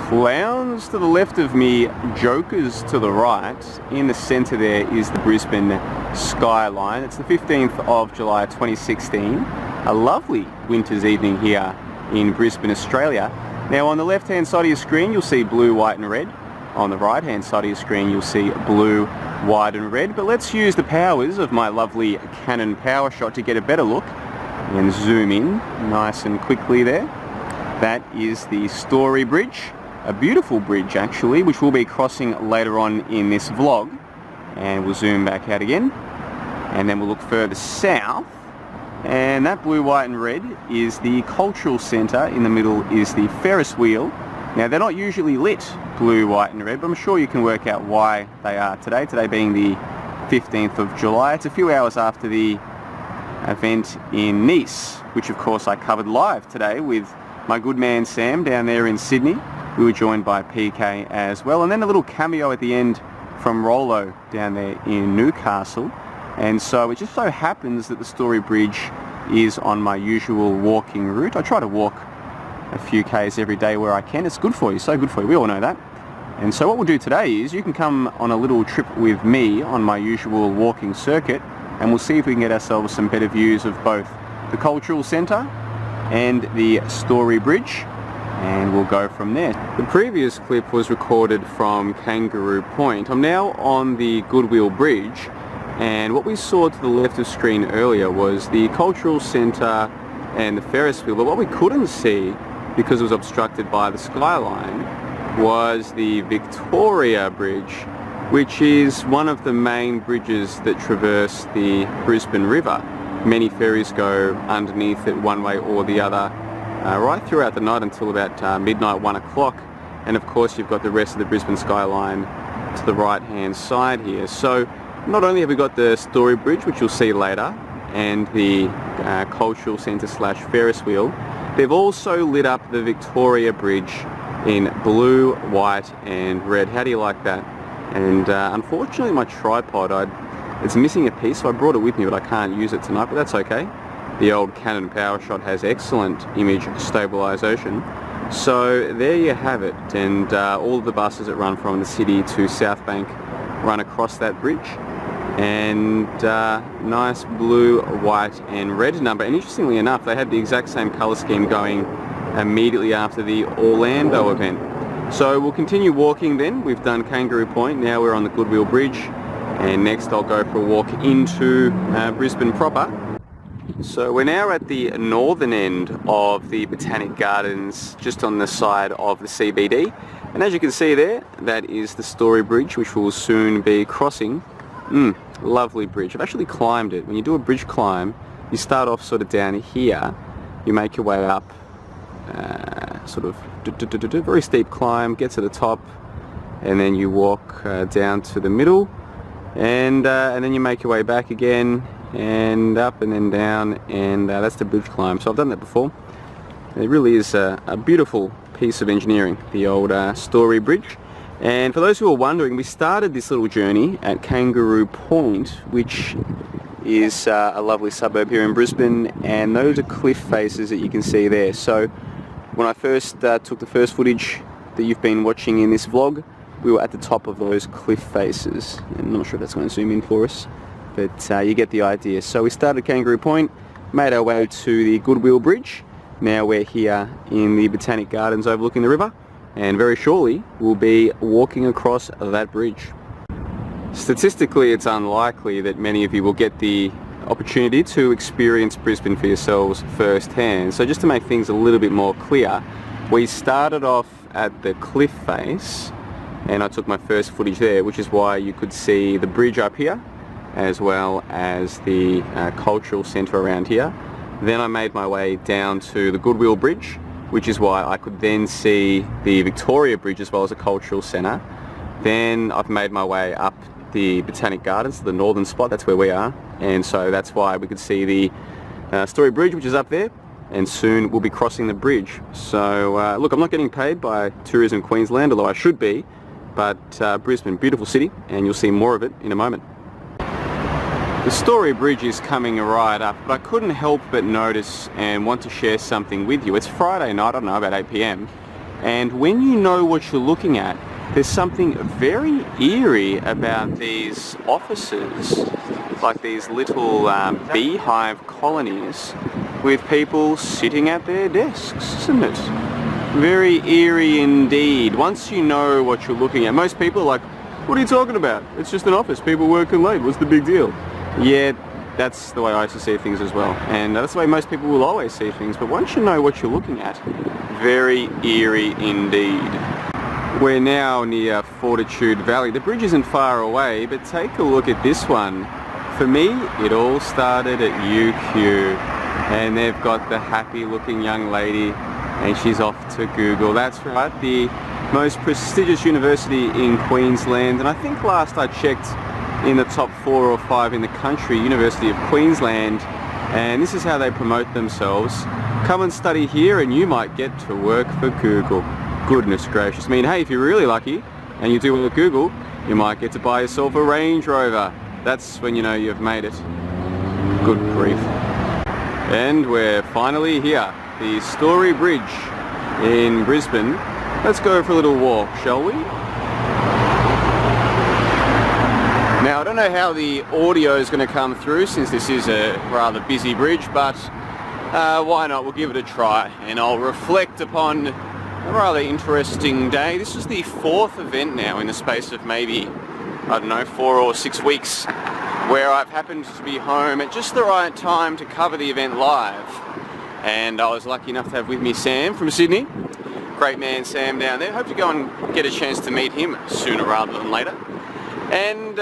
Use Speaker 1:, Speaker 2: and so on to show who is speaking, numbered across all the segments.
Speaker 1: Clowns to the left of me, jokers to the right. In the centre there is the Brisbane skyline. It's the 15th of July 2016. A lovely winter's evening here in Brisbane, Australia. Now on the left hand side of your screen you'll see blue, white and red. On the right hand side of your screen you'll see blue, white and red. But let's use the powers of my lovely Canon PowerShot to get a better look and zoom in nice and quickly there. That is the Story Bridge. A beautiful bridge actually, which we'll be crossing later on in this vlog. And we'll zoom back out again. And then we'll look further south. And that blue, white and red is the cultural centre. In the middle is the Ferris wheel. Now they're not usually lit blue, white and red, but I'm sure you can work out why they are today. Today being the 15th of July. It's a few hours after the event in Nice, which of course I covered live today with my good man Sam down there in Sydney. We were joined by PK as well, and then a little cameo at the end from Rollo down there in Newcastle. And so it just so happens that the Story Bridge is on my usual walking route. I try to walk a few Ks every day where I can. It's good for you, so good for you, we all know that. And so what we'll do today is you can come on a little trip with me on my usual walking circuit, and we'll see if we can get ourselves some better views of both the cultural centre and the Story Bridge. And we'll go from there. The previous clip was recorded from Kangaroo Point. I'm now on the Goodwill Bridge, and what we saw to the left of screen earlier was the cultural centre and the Ferris wheel, but what we couldn't see because it was obstructed by the skyline was the Victoria Bridge, which is one of the main bridges that traverse the Brisbane River. Many ferries go underneath it one way or the other right throughout the night until about midnight, 1 o'clock. And of course you've got the rest of the Brisbane skyline to the right hand side here. So not only have we got the Story Bridge, which you'll see later, and the cultural centre slash Ferris wheel, they've also lit up the Victoria Bridge in blue, white and red. How do you like that? And unfortunately my tripod, it's missing a piece, so I brought it with me, but I can't use it tonight, but that's okay. The old Canon PowerShot has excellent image stabilisation. So there you have it, and all of the buses that run from the city to South Bank run across that bridge. And nice blue, white and red number. And interestingly enough, they had the exact same colour scheme going immediately after the Orlando event. So we'll continue walking then. We've done Kangaroo Point, now we're on the Goodwill Bridge, and next I'll go for a walk into Brisbane proper. So we're now at the northern end of the Botanic Gardens, just on the side of the CBD. And as you can see there, that is the Story Bridge, which we'll soon be crossing. Lovely bridge. I've actually climbed it. When you do a bridge climb, you start off sort of down here, you make your way up, sort of very steep climb, get to the top, and then you walk down to the middle, and then you make your way back again, and up and then down, and that's the bridge climb. So I've done that before. It really is a beautiful piece of engineering, the old Story Bridge. And for those who are wondering, we started this little journey at Kangaroo Point, which is a lovely suburb here in Brisbane, and those are cliff faces that you can see there. So when I first took the first footage that you've been watching in this vlog, we were at the top of those cliff faces. I'm not sure if that's going to zoom in for us, but you get the idea. So we started at Kangaroo Point, made our way to the Goodwill Bridge. Now we're here in the Botanic Gardens overlooking the river, and very shortly we'll be walking across that bridge. Statistically, it's unlikely that many of you will get the opportunity to experience Brisbane for yourselves firsthand. So just to make things a little bit more clear, we started off at the cliff face, and I took my first footage there, which is why you could see the bridge up here, as well as the cultural centre around here. Then I made my way down to the Goodwill Bridge, which is why I could then see the Victoria Bridge as well as a cultural centre. Then I've made my way up the Botanic Gardens to the northern spot, that's where we are, and so that's why we could see the Story Bridge, which is up there, and soon we'll be crossing the bridge. So look, I'm not getting paid by Tourism Queensland, although I should be, but Brisbane, beautiful city, and you'll see more of it in a moment. The Story Bridge is coming right up, but I couldn't help but notice and want to share something with you. It's Friday night, I don't know, about 8 PM, And when you know what you're looking at, there's something very eerie about these offices, like these little beehive colonies with people sitting at their desks, isn't it? Very eerie indeed. Once you know what you're looking at, most people are like, what are you talking about? It's just an office, people working late, what's the big deal? Yeah, that's the way I used to see things as well, and that's the way most people will always see things, but once you know what you're looking at, very eerie indeed. We're now near Fortitude Valley. The bridge isn't far away, but take a look at this one. For me, it all started at UQ, and they've got the happy looking young lady, and she's off to Google. That's right, the most prestigious university in Queensland, and I think last I checked in the top 4 or 5 in the country, University of Queensland, and this is how they promote themselves. Come and study here and you might get to work for Google. Goodness gracious. I mean, hey, if you're really lucky and you do well at Google, you might get to buy yourself a Range Rover. That's when you know you've made it. Good grief. And we're finally here, the Story Bridge in Brisbane. Let's go for a little walk, shall we? Now, I don't know how the audio is going to come through since this is a rather busy bridge, but why not? We'll give it a try, and I'll reflect upon a rather interesting day. This is the 4th event now in the space of maybe, I don't know, 4 or 6 weeks, where I've happened to be home at just the right time to cover the event live. And I was lucky enough to have with me Sam from Sydney. Great man Sam down there. Hope to go and get a chance to meet him sooner rather than later. And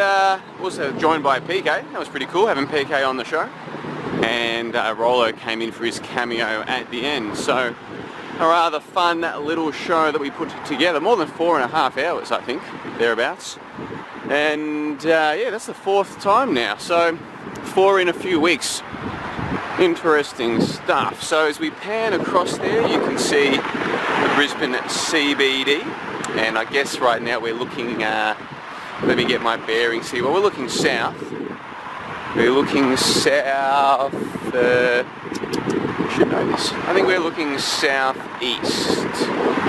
Speaker 1: also joined by PK. That was pretty cool having PK on the show. And Rollo came in for his cameo at the end. So a rather fun little show that we put together. More than 4.5 hours, I think, thereabouts. And yeah, that's the 4th time now. So 4 in a few weeks. Interesting stuff. So as we pan across there, you can see the Brisbane CBD. And I guess right now we're looking, let me get my bearings here. Well, we're looking south. We're looking south, I should know this. I think we're looking southeast.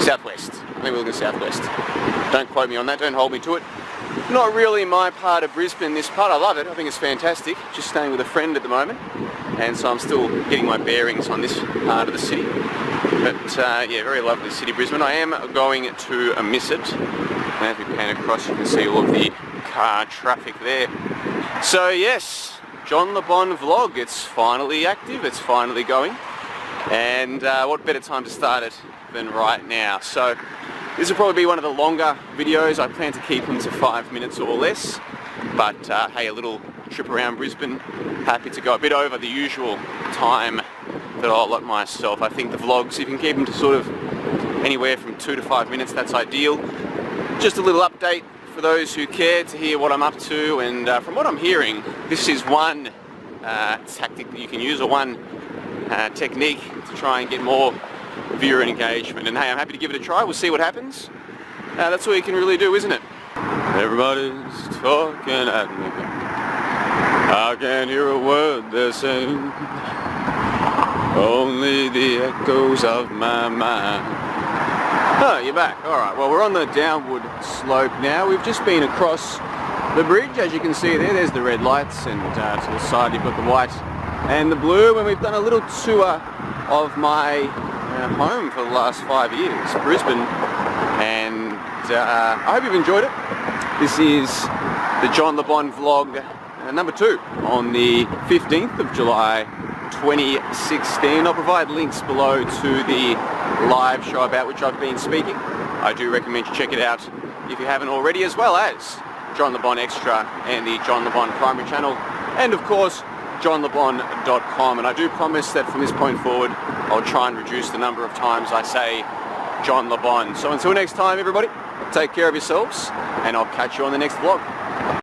Speaker 1: Southwest. I think we're looking southwest. Don't quote me on that, don't hold me to it. Not really my part of Brisbane, this part. I love it, I think it's fantastic. Just staying with a friend at the moment. And so I'm still getting my bearings on this part of the city. But yeah, very lovely city, Brisbane. I am going to miss it. And as we pan across, you can see all of the car traffic there. So yes, John Le Bon vlog, it's finally active, it's finally going. And what better time to start it than right now. So this will probably be one of the longer videos. I plan to keep them to 5 minutes or less. But hey, a little trip around Brisbane. Happy to go a bit over the usual time that I'll allot myself. I think the vlogs, if you can keep them to sort of anywhere from 2 to 5 minutes, that's ideal. Just a little update for those who care to hear what I'm up to, and from what I'm hearing, this is one tactic that you can use, or one technique to try and get more viewer engagement. And hey, I'm happy to give it a try. We'll see what happens. That's all you can really do, isn't it? Everybody's talking at me. I can't hear a word they're saying. Only the echoes of my mind. Oh, you're back. Alright, well, we're on the downward slope now. We've just been across the bridge. As you can see there's the red lights, and to the side you've got the white and the blue. And we've done a little tour of my home for the last 5 years, Brisbane. And I hope you've enjoyed it. This is the John Le Bon vlog number 2 on the 15th of July 2016. I'll provide links below to the live show about which I've been speaking. I do recommend you check it out if you haven't already, as well as John Le Bon Extra and the John Le Bon primary channel, and of course johnlebon.com. And I do promise that from this point forward I'll try and reduce the number of times I say John Le Bon. So until next time, everybody, take care of yourselves, and I'll catch you on the next vlog.